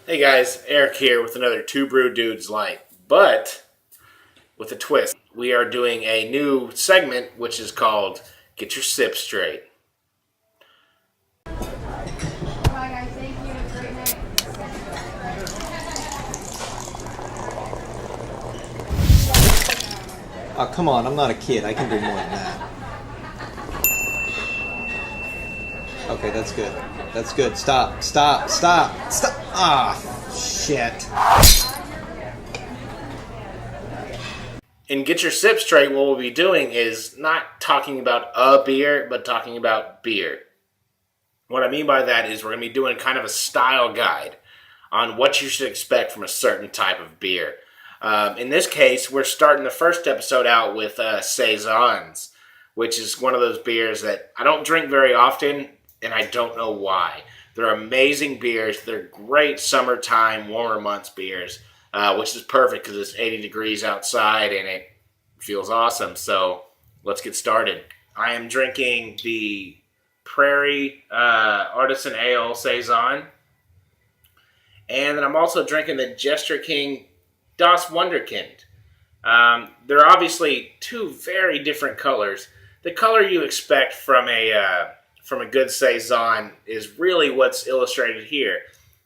Hey guys, Eric here with another Two Brew Dudes Lite, but with a twist. We are doing a new segment which is called Get Your Sip Straight. Bye guys, thank you. Have a great night. Oh, come on, I'm not a kid. I can do more than that. Okay, that's good. That's good. Stop. Ah, shit. In Get Your Sip Straight, what we'll be doing is not talking about a beer, but talking about beer. What I mean by that is we're going to be doing kind of a style guide on what you should expect from a certain type of beer. In this case, we're starting the first episode out with Saisons, which is one of those beers that I don't drink very often, and I don't know why. They're amazing beers. They're great summertime, warmer months beers, which is perfect because it's 80 degrees outside and it feels awesome. So let's get started. I am drinking the Prairie Artisan Ale Saison, and then I'm also drinking the Jester King Das Wunderkind. They're obviously two very different colors. The color you expect from a good Saison is really what's illustrated here.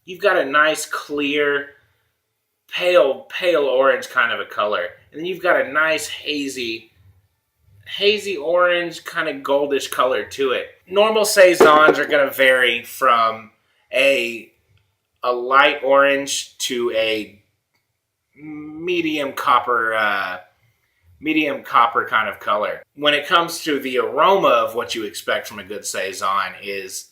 You've got a nice, clear, pale orange kind of a color. And then you've got a nice hazy orange, kind of goldish color to it. Normal Saisons are going to vary from a light orange to a medium copper kind of color. When it comes to the aroma of what you expect from a good Saison is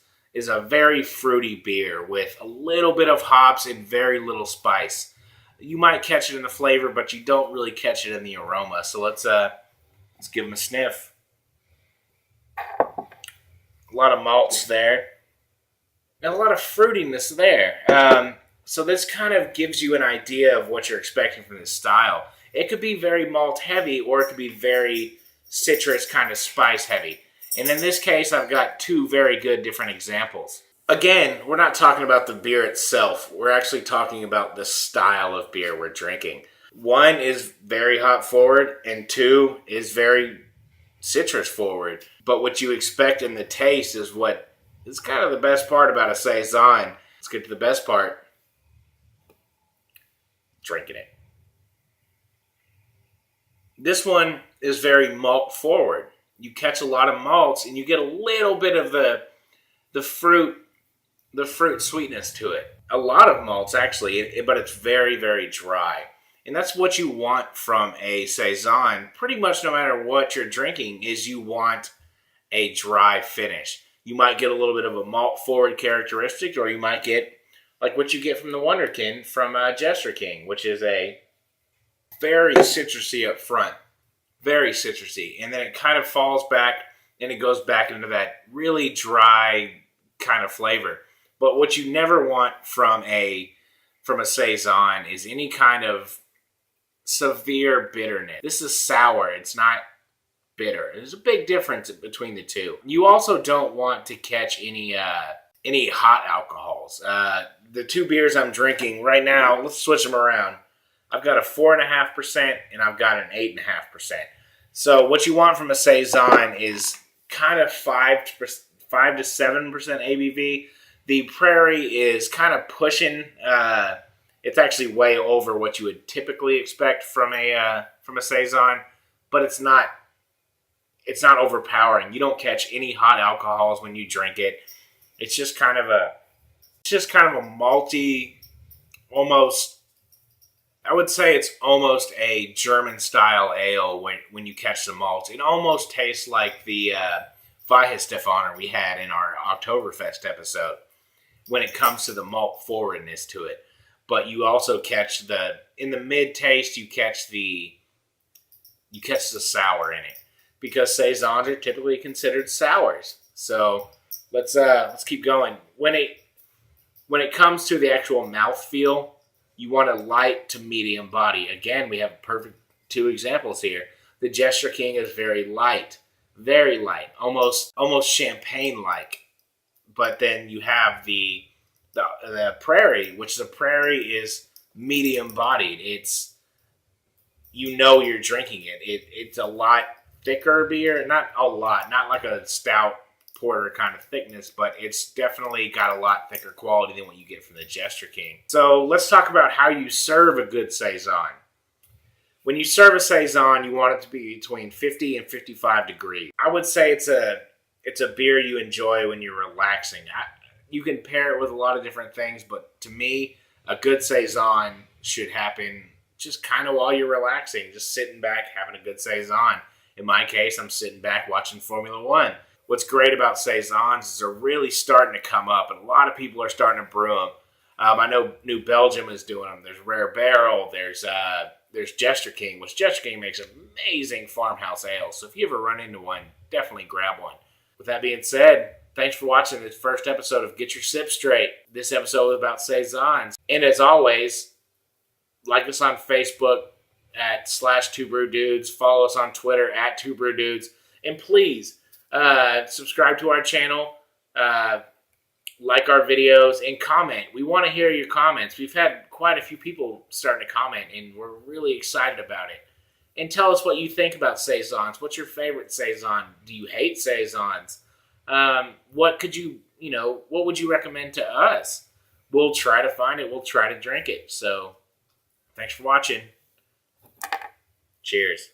a very fruity beer with a little bit of hops and very little spice. You might catch it in the flavor, but you don't really catch it in the aroma. So let's give them a sniff. A lot of malts there, and a lot of fruitiness there. So this kind of gives you an idea of what you're expecting from this style. It could be very malt heavy, or it could be very citrus kind of spice heavy. And in this case, I've got two very good different examples. Again, we're not talking about the beer itself. We're actually talking about the style of beer we're drinking. One is very hop forward, and two is very citrus forward. But what you expect in the taste is what is kind of the best part about a Saison. Let's get to the best part. Drinking it. This one is very malt forward. You catch a lot of malts and you get a little bit of the fruit sweetness to it. A lot of malts actually, but it's very, very dry. And that's what you want from a Saison. Pretty much no matter what you're drinking is you want a dry finish. You might get a little bit of a malt forward characteristic, or you might get like what you get from the Wunderkind from Jester King, which is a very citrusy up front. Very citrusy. And then it kind of falls back and it goes back into that really dry kind of flavor. But what you never want from a Saison is any kind of severe bitterness. This is sour. It's not bitter. There's a big difference between the two. You also don't want to catch any hot alcohols. The two beers I'm drinking right now, let's switch them around. I've got a 4.5% and I've got an 8.5%. So what you want from a Saison is kind of 5 to 7% ABV. The Prairie is kind of pushing. It's actually way over what you would typically expect from a Saison, but it's not overpowering. You don't catch any hot alcohols when you drink it. It's just kind of a malty, almost. I would say it's almost a German-style ale when you catch the malt. It almost tastes like the Weihenstephaner we had in our Oktoberfest episode when it comes to the malt forwardness to it. But you also catch in the mid-taste, you catch the sour in it. Because Saisons are typically considered sours. So let's keep going. When it comes to the actual mouthfeel, you want a light to medium body. Again, we have perfect two examples here. The Jester King is very light, almost champagne-like. But then you have the the Prairie, which the Prairie is medium bodied. It's, you're drinking it. It's a lot thicker beer, not a lot, not like a stout porter kind of thickness, but it's definitely got a lot thicker quality than what you get from the Jester King. So let's talk about how you serve a good Saison. When you serve a Saison, you want it to be between 50 and 55 degrees. I would say it's a beer you enjoy when you're relaxing. You can pair it with a lot of different things, but to me, a good Saison should happen just kind of while you're relaxing, just sitting back, having a good Saison. In my case, I'm sitting back watching Formula One. What's great about Saisons is they're really starting to come up, and a lot of people are starting to brew them. I know New Belgium is doing them. There's Rare Barrel. There's Jester King, which Jester King makes amazing farmhouse ale. So if you ever run into one, definitely grab one. With that being said, thanks for watching this first episode of Get Your Sip Straight. This episode was about Saisons. And as always, like us on Facebook at /2brewdudes. Follow us on Twitter at 2brewdudes. And please, subscribe to our channel, like our videos, and comment. We want to hear your comments. We've had quite a few people starting to comment, and we're really excited about it. And tell us what you think about Saisons. What's your favorite Saison? Do you hate Saisons? What would you recommend to us? We'll try to find it. We'll try to drink it. So, thanks for watching. Cheers.